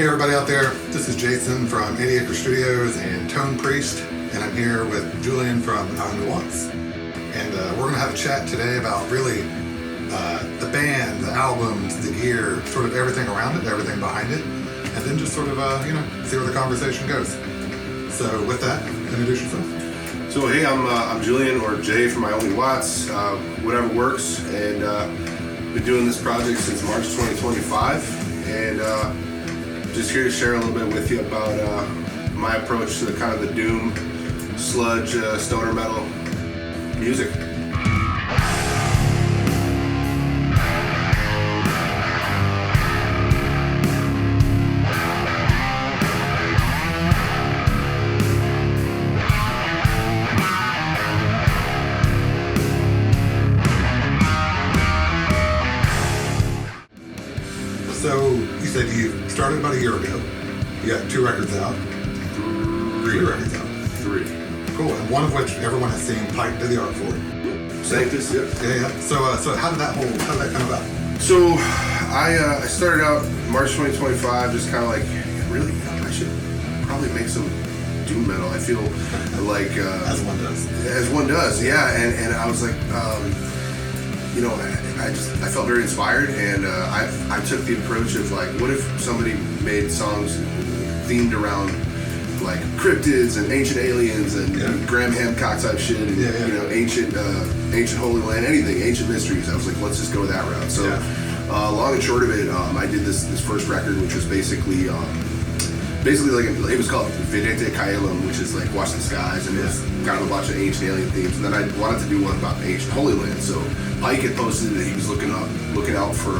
Hey everybody out there, this is Jason from 80 Acre Studios and Tone Priest, and I'm here with Julian from Iommi. And we're going to have a chat today about really the band, the albums, the gear, sort of everything around it, everything behind it, and then just sort of, see where the conversation goes. So with that, introduce yourself. So hey, I'm Julian, or Jay from Iommi, whatever works, and been doing this project since March 2025, and just here to share a little bit with you about my approach to the kind of the doom, sludge, stoner metal music. So you said you started about a year ago. You got 2 records out. 3 records out. 3. Cool, and one of which everyone has seen Pipe to the Art for. Sanctus, yep. Yeah. So how did that come about? So I started out March 2025, just kind of like, really, I should probably make some doom metal. I feel like as one does. As one does, yeah. And I was like, I felt very inspired, and I took the approach of like, what if somebody made songs themed around like cryptids and ancient aliens and Graham Hancock type shit, and ancient Holy Land, anything, ancient mysteries. I was like, let's just go that route. So long and short of it, I did this first record, which was basically like it was called Vidente Caelum, which is like Watch the Skies, and it's kind of a bunch of ancient alien themes. And then I wanted to do one about the ancient Holy Land. So Pike had posted that he was looking out for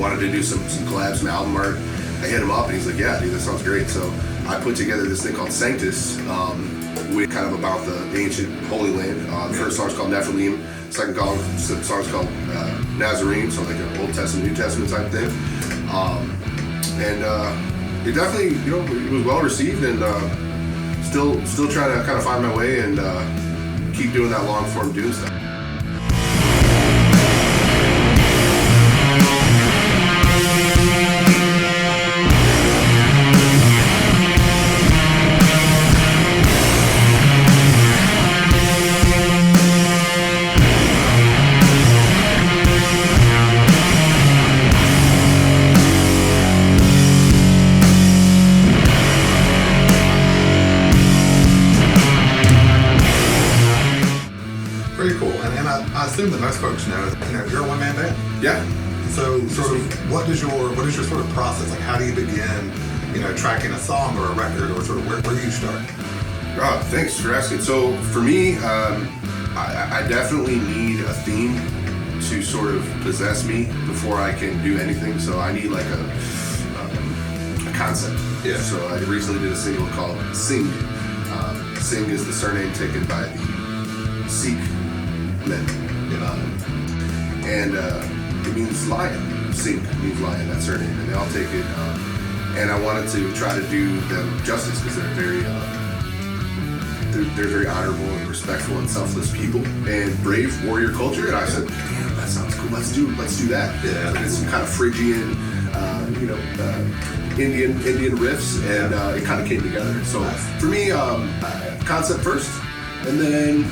wanted to do some collabs, some album art. I hit him up and he's like, yeah, dude, that sounds great. So I put together this thing called Sanctus, with kind of about the ancient Holy Land. The first song's called Nephilim. Second song's called Nazarene, so like an Old Testament, New Testament type thing. It definitely, it was well received, and still trying to kind of find my way and keep doing that long form doom stuff. I assume that most folks know that you're a one-man band. Yeah. So sort of what is your sort of process? Like how do you begin, tracking a song or a record, or sort of where do you start? Oh, thanks for asking. So for me, I definitely need a theme to sort of possess me before I can do anything. So I need like a concept. Yeah. So I recently did a single called Sing. Sing is the surname taken by the Sikh men. And it means lion. Singh means lion, that's her name, and they all take it. And I wanted to try to do them justice because they're very honorable and respectful and selfless people and brave warrior culture. And I said, damn, that sounds cool. Let's do that. Yeah. And it's some kind of Phrygian, Indian riffs, and it kind of came together. So for me, concept first, and then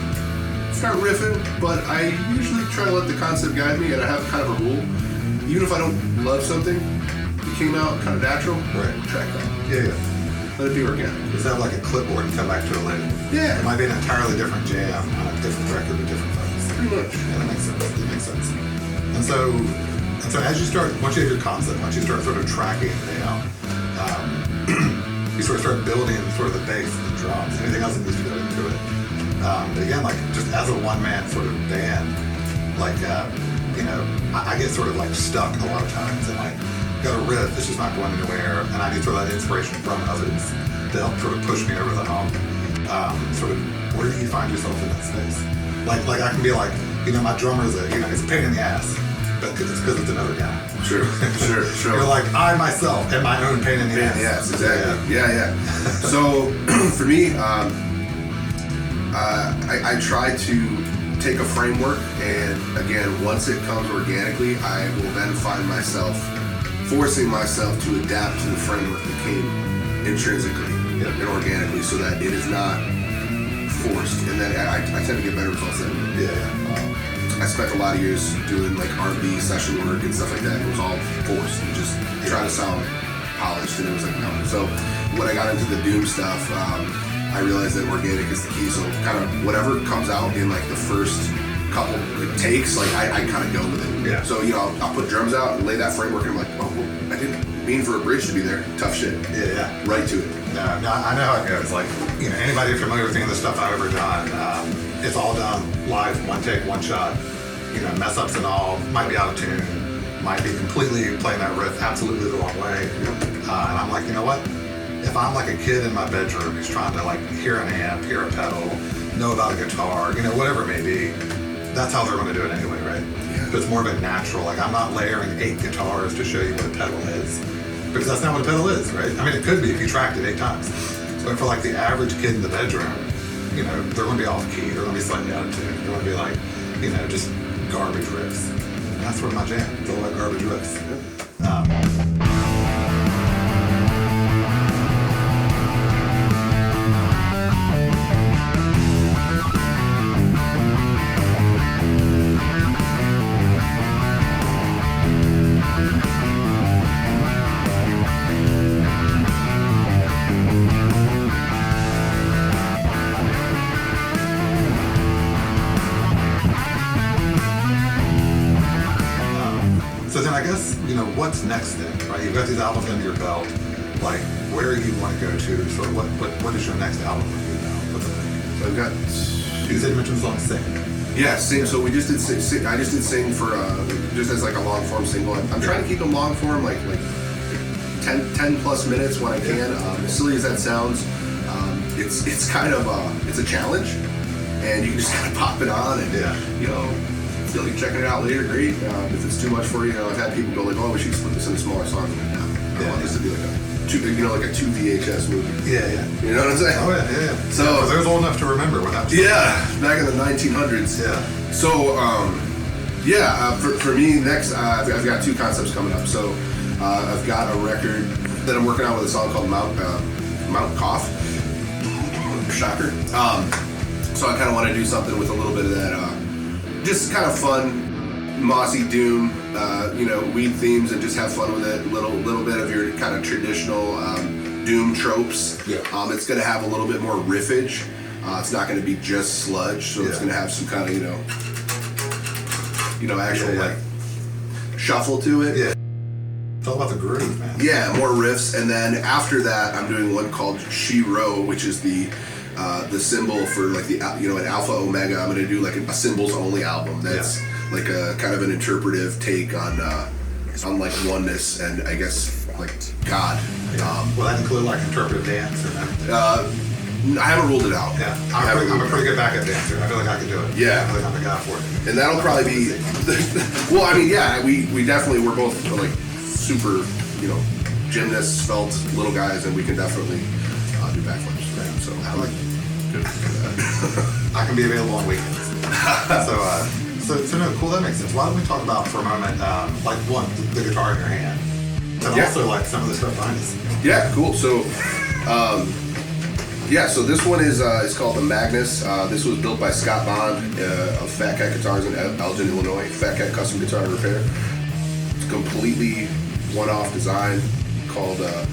start riffing, but I usually try to let the concept guide me, and I have kind of a rule. Even if I don't love something, it came out kind of natural, track that. Yeah. Let it be organic. Just have like a clipboard and come back to it later. Yeah. It might be an entirely different jam on a different record with different folks. Pretty much. Yeah, that makes sense. And so as you start, once you have your concept, once you start sort of tracking it out, you sort of start building sort of the bass, the drums, anything else that needs to go into it. But again, like just as a one-man sort of band, like I get sort of like stuck a lot of times, and like got a riff that's just not going anywhere, and I need sort of that inspiration from others to help sort of push me over the hump. Sort of, where do you find yourself in that space? Like I can be like, my drummer's it's a pain in the ass, but it's because it's another guy. Sure. You're like, I myself am my own pain in the ass. Yes, exactly. Yeah. So for me, I try to take a framework, and again, once it comes organically, I will then find myself forcing myself to adapt to the framework that came intrinsically and organically, so that it is not forced, and then I tend to get better results than I spent a lot of years doing like R&B session work and stuff like that. It was all forced and just trying to sound polished, and it was like no. So when I got into the doom stuff, I realized that organic is the key. So kind of whatever comes out in like the first couple like, takes, like I kind of go with it. Yeah. So I'll put drums out and lay that framework, and I'm like, oh, well, I didn't mean for a bridge to be there. Tough shit. Yeah. Right to it. No, I know how it goes. Like, anybody familiar with any of the stuff I've ever done, it's all done live, one take, one shot. Mess ups and all, might be out of tune, might be completely playing that riff absolutely the wrong way. And I'm like, you know what? If I'm like a kid in my bedroom who's trying to like hear an amp, hear a pedal, know about a guitar, whatever it may be, that's how they're going to do it anyway, right? Yeah. But it's more of a natural. Like, I'm not layering 8 guitars to show you what a pedal is, because that's not what a pedal is, right? I mean, it could be if you tracked it 8 times. But for like the average kid in the bedroom, they're going to be off key, they're going to be slightly out of tune, they're going to be like, just garbage riffs. And that's sort of my jam. It's all about garbage riffs. So then I guess, what's next then, right? You've got these albums under your belt. Like, where do you want to go to? So what is your next album going to be now? What's it like? So I've got... You said you mentioned the song Sing. Yeah, Sing. So we just did Sing. I just did Sing for, just as like a long form single. I'm trying to keep them long form, like 10 plus minutes when I can. As silly as that sounds, it's kind of, it's a challenge. And you can just kind of pop it on and, feel like checking it out later, great. If it's too much for you, I've had people go like, oh, we should split this into smaller songs. I'm like, no, I want this to be like a 2 VHS movie. Yeah. You know what I'm saying? Oh, yeah. So, yeah, I was old enough to remember when that was. Yeah, back in the 1900s. Yeah. So, for me, next, I've got 2 concepts coming up. So, I've got a record that I'm working on with a song called Mount Cough. Shocker. So I kind of want to do something with a little bit of that, just kind of fun, mossy doom, weed themes, and just have fun with it. Little bit of your kind of traditional doom tropes. Yeah. It's going to have a little bit more riffage. It's not going to be just sludge, so it's going to have some kind of actual like shuffle to it. Yeah. It's all about the groove, man. Yeah, more riffs, and then after that, I'm doing one called She-Ro, which is the symbol for like the an Alpha Omega. I'm gonna do like a symbols only album. That's like a kind of an interpretive take on like oneness and I guess like God. Will that include like interpretive dance or that? I haven't ruled it out. Yeah, I'm a pretty good backup dancer. I feel like I can do it. Yeah, I feel like I'm the guy for it. And that'll probably be. Well, I mean, yeah, we definitely we're both like super, gymnasts, svelte little guys, and we can definitely do backflips. Right? So I like. I can be available on weekends. So no, cool. That makes sense. Why don't we talk about for a moment, like the guitar in your hand, and also like some of the stuff behind us. Yeah, cool. So, so this one is it's called the Magnus. This was built by Scott Bond of Fat Cat Guitars in Elgin, Illinois. Fat Cat Custom Guitar and Repair. It's completely one-off design called the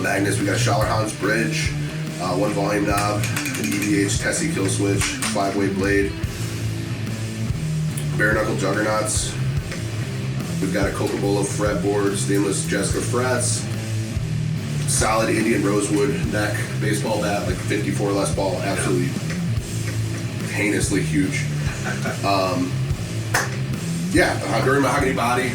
Magnus. We got a Schallerhans bridge. 1 volume knob, an EVH Tessie kill switch, 5-way blade, bare knuckle juggernauts. We've got a Coca-Cola fretboard, stainless Jessica frets, solid Indian rosewood neck, baseball bat, like 54 Les Paul, absolutely heinously huge. Very mahogany body,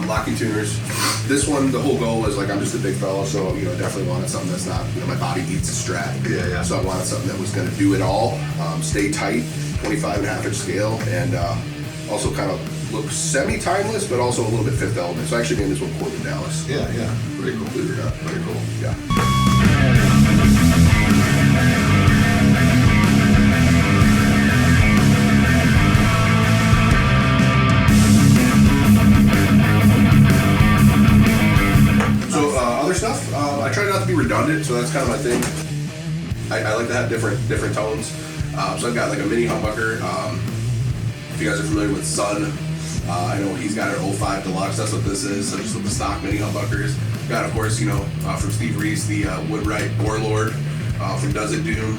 locking tuners. This one, the whole goal is like I'm just a big fella, so definitely wanted something that's not my body eats a strap. Yeah. So I wanted something that was going to do it all, stay tight, 25.5-inch scale, and also kind of look semi-timeless, but also a little bit Fifth Element. So I actually named this one Corbin Dallas. Yeah, pretty cool. Believe it or not, pretty cool. Yeah. redundant, so that's kind of my thing. I like to have different tones. So I've got like a mini humbucker. If you guys are familiar with Sun, I know he's got an 05 Deluxe. That's what this is. So just with the stock mini humbuckers. Got, of course, from Steve Reese, the Woodwright Warlord from Does It Doom.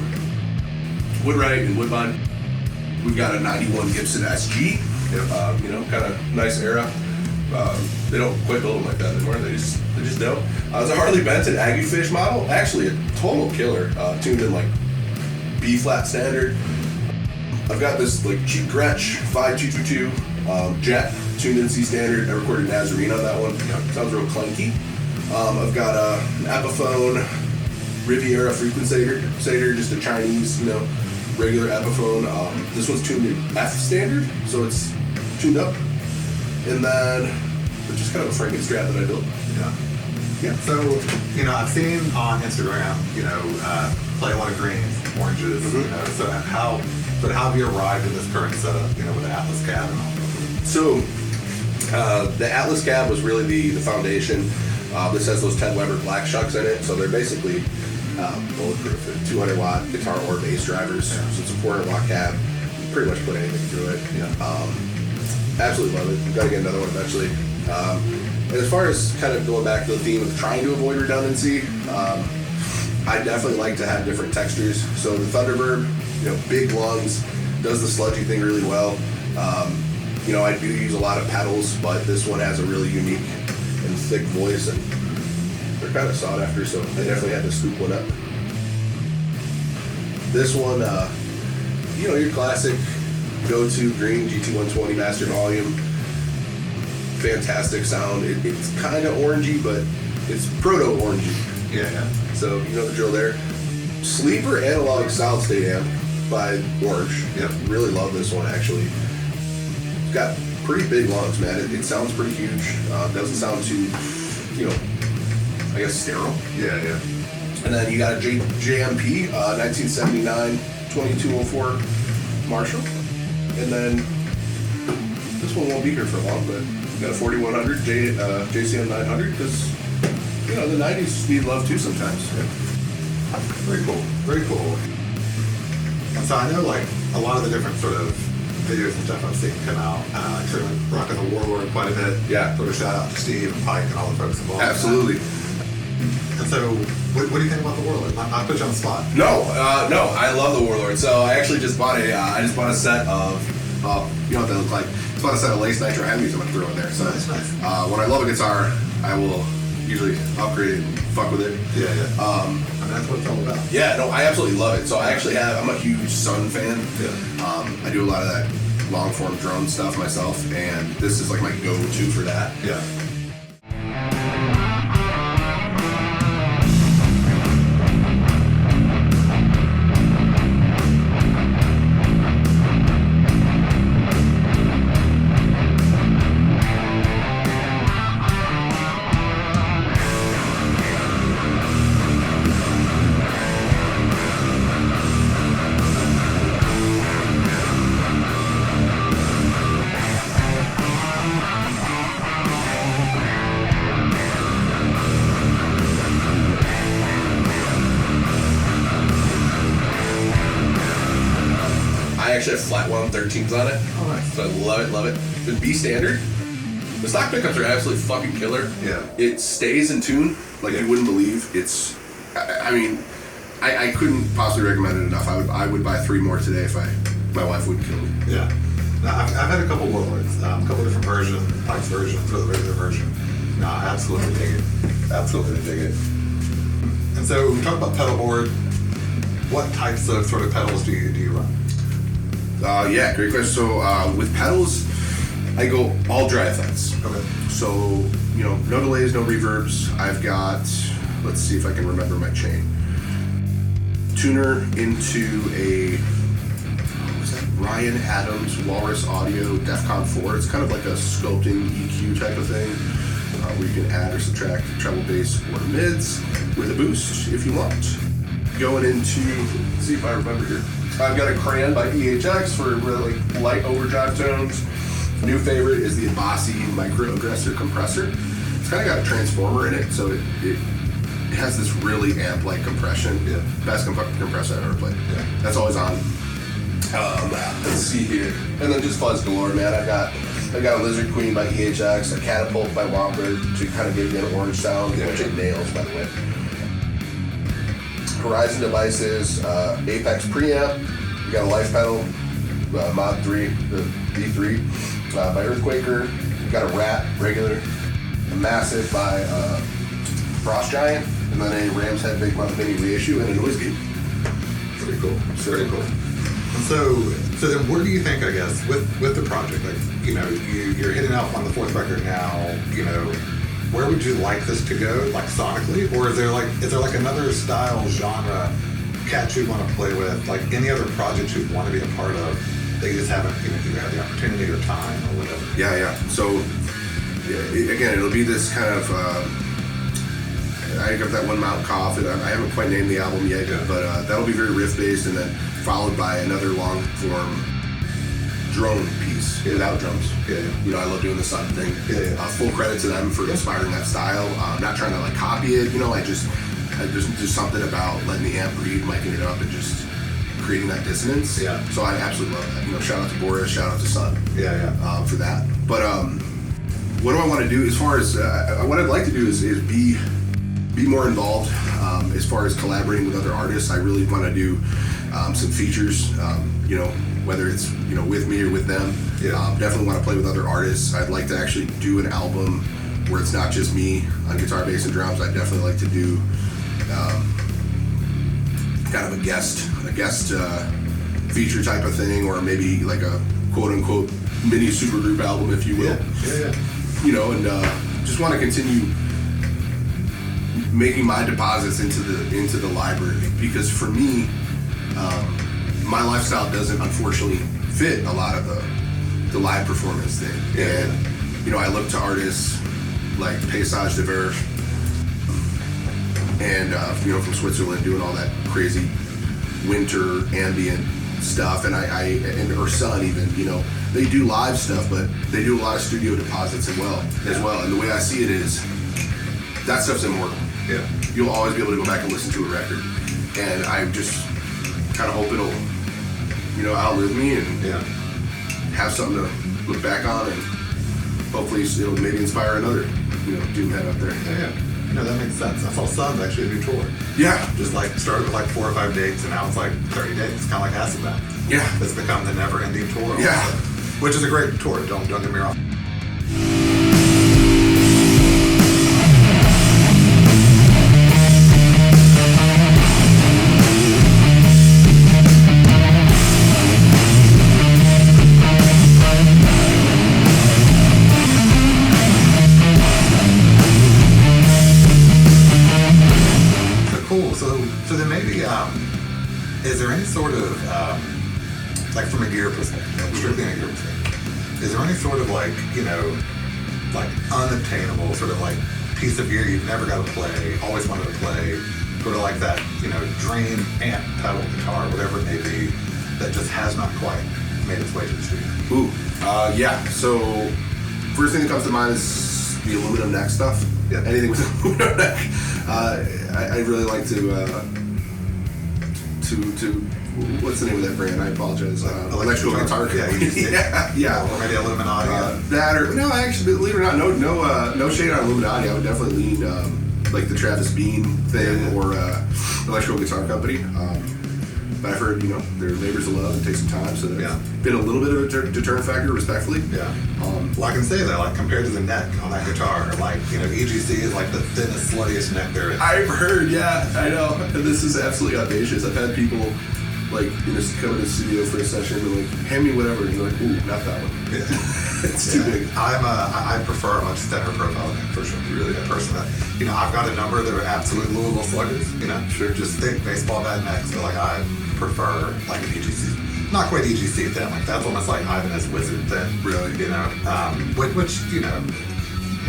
Woodwright and Woodbine. We've got a 91 Gibson SG. Kind of nice era. They don't quite build them like that anymore. They just don't. It's a Harley Benton Aggie Fish model. Actually, a total killer. Tuned in like B flat standard. I've got this like cheap Gretsch 5222 Jet tuned in C standard. I recorded Nazarene on that one. Sounds real clunky. I've got an Epiphone Riviera frequencer, just a Chinese, regular Epiphone. This one's tuned in F standard, so it's tuned up. And then it's just kind of a Franken Strat that I built. Yeah. So, I've seen on Instagram, play a lot of greens, oranges, So how have you arrived in this current setup, with the Atlas cab and all that? So, the Atlas cab was really the foundation. This has those Ted Weber black shucks in it, so they're basically bulletproof. 200 watt guitar or bass drivers. Yeah. So it's a 400 watt cab. You can pretty much put anything through it. Yeah. Absolutely love it. We've got to get another one eventually. And as far as kind of going back to the theme of trying to avoid redundancy, I definitely like to have different textures. So the Thunderbird, big lungs, does the sludgy thing really well. I do use a lot of pedals, but this one has a really unique and thick voice, and they're kind of sought after, so I definitely had to scoop one up. This one, your classic go-to green GT120 master volume. Fantastic sound. It's kind of orangey, but it's proto-orangey. Yeah. So you know the drill there. Sleeper analog solid state amp by Orange. Yep. Really love this one actually. It's got pretty big lungs, man. It sounds pretty huge. Doesn't sound too, I guess sterile. Yeah. And then you got a JMP 1979 2204 Marshall. And then this one won't be here for long, but we got a 4100 JCM 900 because the 90s need love too sometimes. Yeah. Very cool. And so I know like a lot of the different sort of videos and stuff I've seen come out, certainly rocking the Warlord quite a bit. Yeah. Sort of shout out to Steve and Pike and all the folks involved. Absolutely. And so, what do you think about the Warlord? Not put you on the spot. No, I love the Warlord. So I actually just bought a set of, you know what they look like. Just bought a set of lace nitro heavies I'm gonna throw in there. So Nice. When I love a guitar, I will usually upgrade it and fuck with it. Yeah. That's what it's all about. Yeah, no, I absolutely love it. So I actually I'm a huge Sun fan. Yeah. I do a lot of that long form drone stuff myself, and this is like my go-to for that. Yeah. I actually have flat wound 13s on it. Oh, nice. So I love it. The B standard. The stock pickups are absolutely fucking killer. Yeah. It stays in tune like you wouldn't believe. It's, I couldn't possibly recommend it enough. I would buy 3 more today if my wife wouldn't kill me. Yeah. Now, I've had a couple Warlords, a couple different versions, Pike's version, for the regular version. No, I absolutely dig it. And so, we talk about pedal board. What types of sort of pedals do you run? Yeah, great question. So with pedals, I go all dry effects. Okay. So, no delays, no reverbs. I've got, let's see if I can remember my chain. Tuner into a, what was that? Ryan Adams Walrus Audio Defcon 4. It's kind of like a sculpting EQ type of thing, where you can add or subtract treble, bass, or mids with a boost if you want. Going into, let's see if I remember here. I've got a Crayon by EHX for really light overdrive tones. New favorite is the Abasi Micro Aggressor Compressor. It's kind of got a transformer in it, so it it has this really amp-like compression. Yeah. Best compressor I've ever played. Yeah. That's always on. Let's see here. And then just fuzz galore, man. I got a Lizard Queen by EHX, a Catapult by Womper to kind of give you an orange sound, which it nails, by the way. Horizon Devices, Apex preamp. We got a Life Pedal, Mod 3, the V3 by Earthquaker. We got a Rat regular, a Massive by Frost Giant, and then a Ram's Head Big Mouth Mini reissue and a Noise Gate. Pretty cool. Pretty cool. And so then where do you think, I guess, with the project, like, you know, you're hitting out on the fourth record now, you know, where would you like this to go, like sonically? Or is there like another style, genre, cat you want to play with, like any other project you want to be a part of that you just haven't, you know, either had the opportunity or time or whatever? Yeah. So, again, it'll be this kind of, I got that one Mount Cough, and I haven't quite named the album yet, but that'll be very riff-based, and then followed by another long-form drone piece without drums. You know, I love doing the Sun thing. Full credit to them for inspiring that style. Not trying to like copy it, you know. There's just something about letting the amp breathe, miking it up, and just creating that dissonance. So I absolutely love that. You know, shout out to Boris, shout out to Sun. For that. But what do I want to do as far as what I'd like to do is be more involved as far as collaborating with other artists. I really want to do some features, you know, whether it's, you know, with me or with them. Definitely want to play with other artists. I'd like to actually do an album where it's not just me on guitar, bass, and drums. I'd definitely like to do kind of a guest feature type of thing, or maybe like a quote unquote mini supergroup album, if you will. You know, and just want to continue making my deposits into the library, because for me, my lifestyle doesn't unfortunately fit a lot of the live performance thing. And you know, I look to artists like Paysage de Verve and you know, from Switzerland, doing all that crazy winter ambient stuff, and or Sun even, you know, they do live stuff, but they do a lot of studio deposits as well. And the way I see it is, that stuff's immortal. You'll always be able to go back and listen to a record, and I just kind of hope it'll, you know, outlive me and have something to look back on, and hopefully it'll maybe inspire another, you know, doom head up there. No, that makes sense. I saw Sun's actually a new tour. Just like started with like 4 or 5 dates, and now it's like 30 dates. It's kind of like Acid Bath. It's become the never-ending tour. Which is a great tour. Don't get me wrong. So then maybe, is there any sort of, like from a gear perspective, strictly in a gear perspective, is there any sort of like, you know, like unobtainable sort of like piece of gear you've never got to play, always wanted to play, sort of like that, you know, dream amp, pedal, guitar, whatever it may be, that just has not quite made its way to the studio? So first thing that comes to mind is the aluminum neck stuff. Anything with aluminum neck. I really like to what's the name of that brand? I apologize. Electrical Guitar Company. Or maybe Illuminati. That, or no, actually, believe it or not, no shade on Illuminati. I would definitely lean like the Travis Bean thing or Electrical Guitar Company. But I've heard, you know, their labors of love and take some time, so that's been a little bit of a deterrent factor, respectfully. Well, I can say that, like, compared to the neck on that guitar, like, you know, EGC is like the thinnest, sluttiest neck there is. I've heard, I know. And this is absolutely audacious. I've had people, like, you know, come to the studio for a session and, like, hand me whatever, and you're like, ooh, not that one. It's too big. I prefer a much thinner profile neck, for sure. Really, personally. You know, I've got a number that are absolute Louisville sluggers, you know, just thick baseball bat necks, but, like, I prefer like an EGC, not quite EGC thin, like that's almost like Ibanez Wizard thin, really, you know, which you know,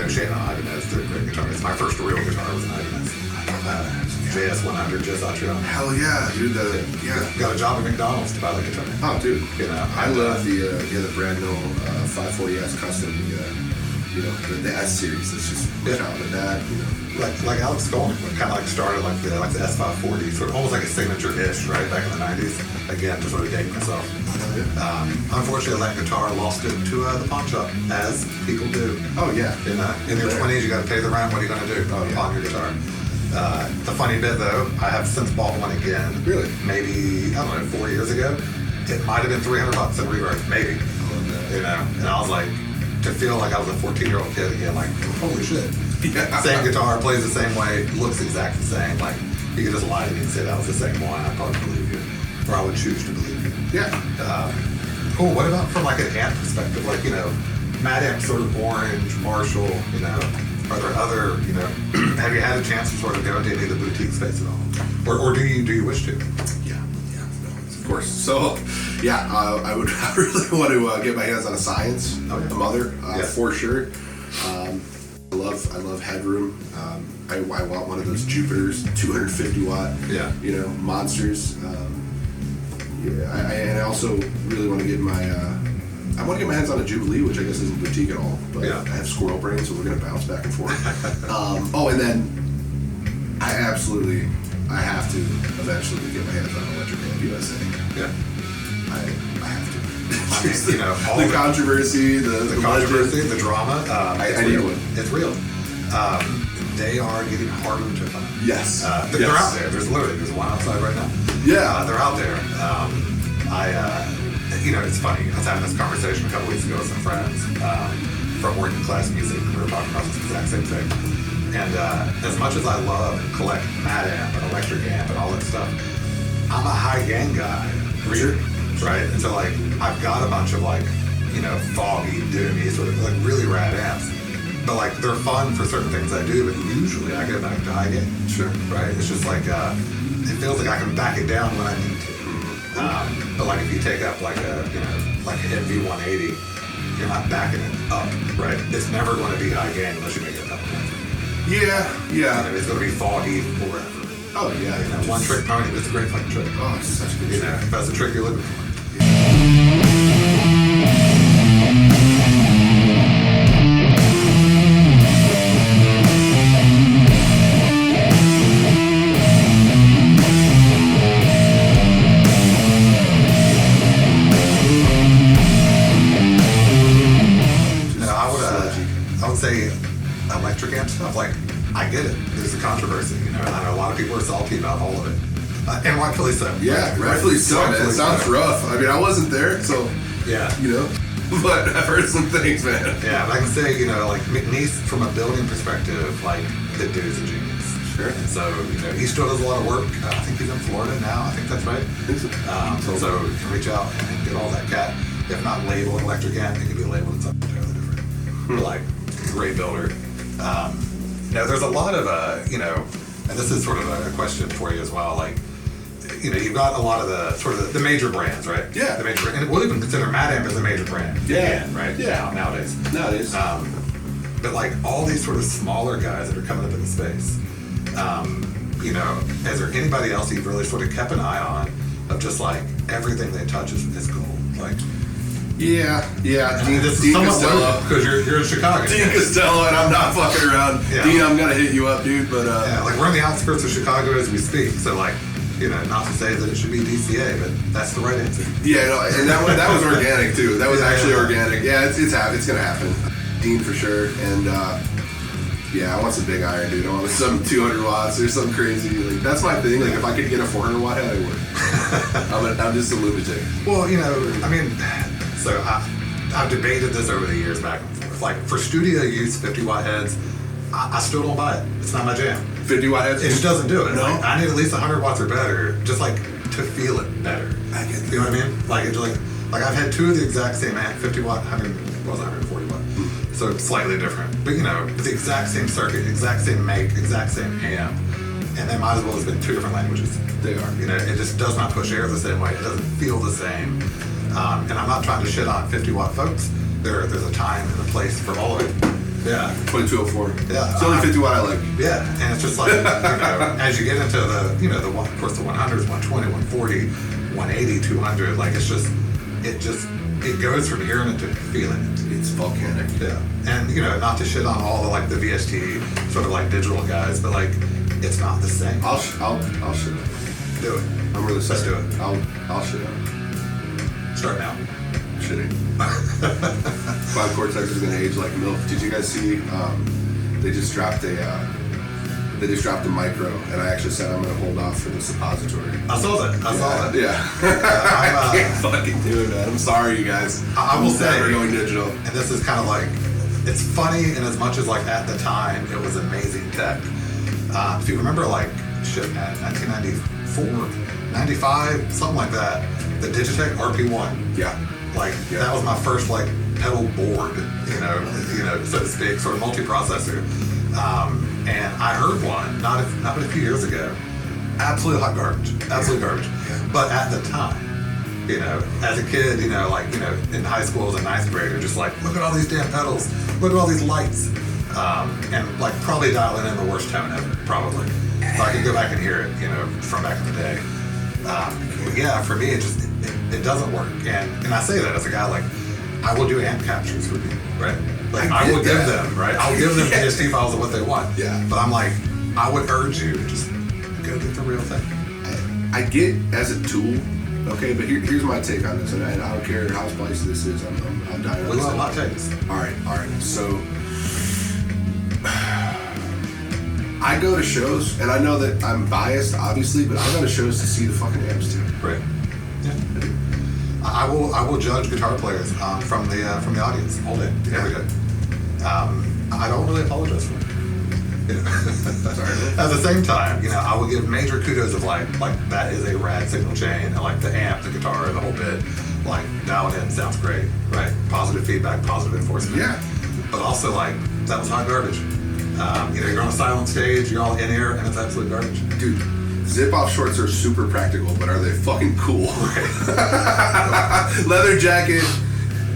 Shane on Ibanez, they're great guitarists. My first real guitar was an Ibanez, JS 100, just out your own. Hell yeah, dude, got a job at McDonald's to buy the guitar. Oh, dude, you know, I love the Brad Mill 540S custom, the S series. It's just child of that. Like Alex Skolnick kind of like started like the S540, sort of almost like a signature-ish, right, back in the 90s. Again, just sort of dating myself. Unfortunately, that guitar lost it to the pawn shop, as people do. Oh yeah. In your 20s, you got to pay the rent. What are you going to do? Pawn your guitar. The funny bit though, I have since bought one again. Really? Maybe, I don't know, 4 years ago. It might have been $300 in reverb, maybe. And I was like, to feel like I was a 14-year-old kid again, like, holy shit. Yeah. Same guitar, plays the same way, looks exactly the same. Like, you could just lie to me and say that was the same one. I'd probably believe you. Or I would choose to believe you. Yeah. Cool. What about from like an amp perspective? Like, Mad Amp sort of orange, Marshall, are there other, have you had a chance to sort of go into any of the boutique space at all? Or do you wish to? Yeah, of course. So, I really want to get my hands on a Science, a Mother, for sure. I love Headroom. I want one of those Jupiters, 250 watt, monsters. I also really want to get I want to get my hands on a Jubilee, which I guess isn't boutique at all, but I have squirrel brain, so we're going to bounce back and forth. And then I have to eventually get my hands on an Electric Amp USA. Yeah. I have to. All the controversy, the controversy, the drama. I need one. It's real. They are getting harder to find. Yes. They're out there. There's one outside right now. Yeah. They're out there. It's funny. I was having this conversation a couple weeks ago with some friends from working class music. We were talking about this exact same thing. And as much as I love and collect Mad Amp and Electric Amp and all that stuff, I'm a high gain guy. Sure. Right? And so I've got a bunch of foggy, doomy, sort of really rad amps. But they're fun for certain ththings I do, but usually I go back to high gain. Sure. Right? It's just it feels like I can back it down when I need to. But if you take up an MV180, you're not backing it up, right? It's never going to be high gain unless you make it up. Yeah. It's going to be foggy forever. Oh yeah. One trick pony, it's a great fucking trick. Oh, it's such a good trick. If that's the trick you're looking for. I would say electric amp stuff, I get it. There's a controversy, I know a lot of people are salty about all of it. And rightfully so. Yeah, rightfully so. It sounds rough. I mean, I wasn't there, so, but I've heard some things, man. Yeah, but I can say, McNeese, from a building perspective, the dude's a genius. Sure. And so, he still does a lot of work. I think he's in Florida now. I think that's right. So you can reach out and get all that cat. If not labeled electric amp, it can be labeled something entirely different. But great builder. There's a lot of, and this is sort of a question for you as well. You've got a lot of the sort of the major brands, right? Yeah. The major, and we'll even consider Mad Amp as a major brand. Yeah. Again, right? Yeah. Nowadays. But all these sort of smaller guys that are coming up in the space, is there anybody else you've really sort of kept an eye on of just everything they touch is gold? Yeah. Dean Costello, because you're in Chicago. Dean Costello, and I'm not fucking around. Yeah. Dean, I'm gonna hit you up, dude. But we're on the outskirts of Chicago as we speak. So not to say that it should be DCA, but that's the right answer. Yeah, and that was organic too. That was actually organic. Yeah, it's gonna happen. Dean for sure, and I want some big iron, dude. I want some 200 watts or something crazy. That's my thing. If I could get a 400 watt head, I would. I'm just a lunatic. Well, so I've debated this over the years back and forth. For studio use, 50 watt heads, I still don't buy it. It's not my jam. 50 watt heads? It just doesn't do it. No. I need at least 100 watts or better, just to feel it better. I get that. You know what I mean? I've had two of the exact same amp, 50 watt, 140 watt. So it's slightly different. But it's the exact same circuit, exact same make, exact same amp. And they might as well have been two different languages. They are. It just does not push air the same way. It doesn't feel the same. And I'm not trying to shit on 50 watt folks. There's a time and a place for all of it. Yeah. 2204. Yeah. It's only 50 watt I like. Yeah. And it's just as you get into the, of course, the 100s, 120, 140, 180, 200, it goes from hearing it to feeling it. It's volcanic. Yeah, and not to shit on all the like the VST sort of like digital guys, but like it's not the same. I'll shit up. Do it. I'm really Let's sorry. do it. I'll shit up. Start now. Shitting. Cloud Cortex is gonna age like milk. Did you guys see? They just dropped a micro, and I actually said I'm gonna hold off for the suppository. I saw that. Yeah. I can't fucking do it, man. I'm sorry, you guys. I will say, we're going digital. And this is kind of like, it's funny in as much as like at the time it was amazing tech. If you remember like shit, man, 1994, 95, something like that, the Digitech RP1. Yeah. Like that was my first like pedal board, so to speak, sort of multi-processor. And I heard one not but a few years ago. Absolute hot garbage. Absolute garbage. But at the time, as a kid, in high school as a ninth grader, just like, look at all these damn pedals, look at all these lights. And like probably dialing in the worst tone ever, probably. So I could go back and hear it, from back in the day. But yeah, for me, it doesn't work. And I say that as a guy, like, I will do amp captures for people, right? Like, I will give them, right? I'll give them PST files of what they want. Yeah. But I'm like, I would urge you to just go get the real thing. I get as a tool, okay, but here's my take on this, and I don't care how spicy this is. I'm dying. We love hot takes. All right. So I go to shows, and I know that I'm biased, obviously, but I go to shows to see the fucking amps too. Right. Yeah. I will judge guitar players from the audience all day, every day. I don't really apologize for it. Sorry. At the same time, I will give major kudos of like that is a rad signal chain, and like the amp, the guitar, the whole bit, like dialed in sounds great, right? Positive feedback, positive enforcement. Yeah. But also like that was hot garbage. You're on a silent stage, you're all in ear, and it's absolute garbage. Dude, zip-off shorts are super practical, but are they fucking cool? Right. Leather jacket,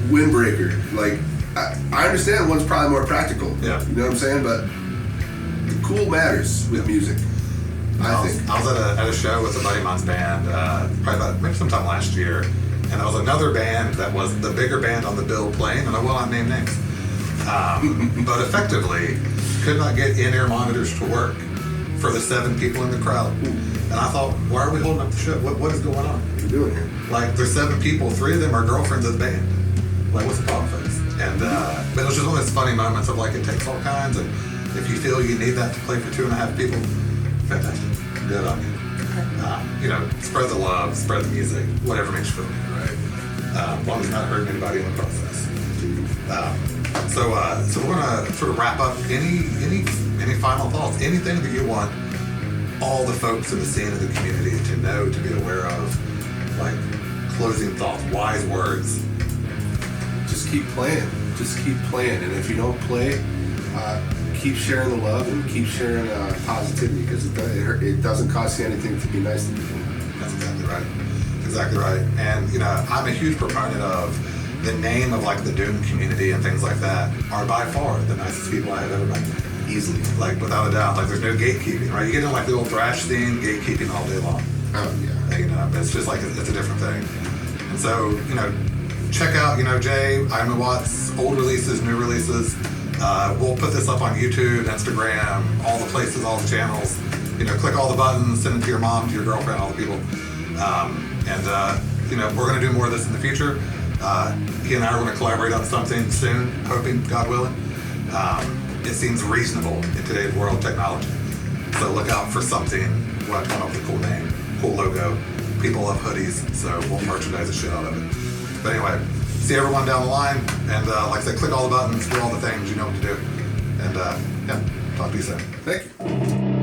windbreaker. Like, I understand one's probably more practical. Yeah. You know what I'm saying? But the cool matters with music. I think. I was at a show with a buddy of mine's band, maybe sometime last year, and there was another band that was the bigger band on the bill playing, and I will not name names. But effectively, could not get in-ear monitors to work for the 7 people in the crowd. And I thought, why are we holding up the show? What is going on? What are you doing here? Like, there's 7 people, 3 of them are girlfriends of the band. Like, what's the problem, folks? And but it was just one of those funny moments of like, it takes all kinds, and if you feel you need that to play for 2.5 people, fantastic. Good on you. Spread the love, spread the music, whatever makes you feel good, right? As long as you're not hurting anybody in the process. So we're gonna sort of wrap up. Any final thoughts? Anything that you want all the folks in the scene of the community to know, to be aware of, like closing thoughts, wise words. Just keep playing. And if you don't play, keep sharing the love and keep sharing positivity, because it doesn't cost you anything to be nice to people. That's exactly right. And I'm a huge proponent of the name of like the Doom community and things like that are by far the nicest people I have ever met. Easily. Like without a doubt. Like there's no gatekeeping, right? You get in like the old thrash scene, gatekeeping all day long. Oh yeah. It's just like it's a different thing. And so, check out, Jay, Iommi Watts, old releases, new releases. We'll put this up on YouTube, Instagram, all the places, all the channels. Click all the buttons, send it to your mom, to your girlfriend, all the people. We're going to do more of this in the future. He and I are going to collaborate on something soon, hoping, God willing. It seems reasonable in today's world of technology. So look out for something. We'll have to come up with a cool name, cool logo. People love hoodies, so we'll merchandise the shit out of it. But anyway, see everyone down the line, and like I said, click all the buttons, do all the things, you know what to do. And talk to you soon. Thank you.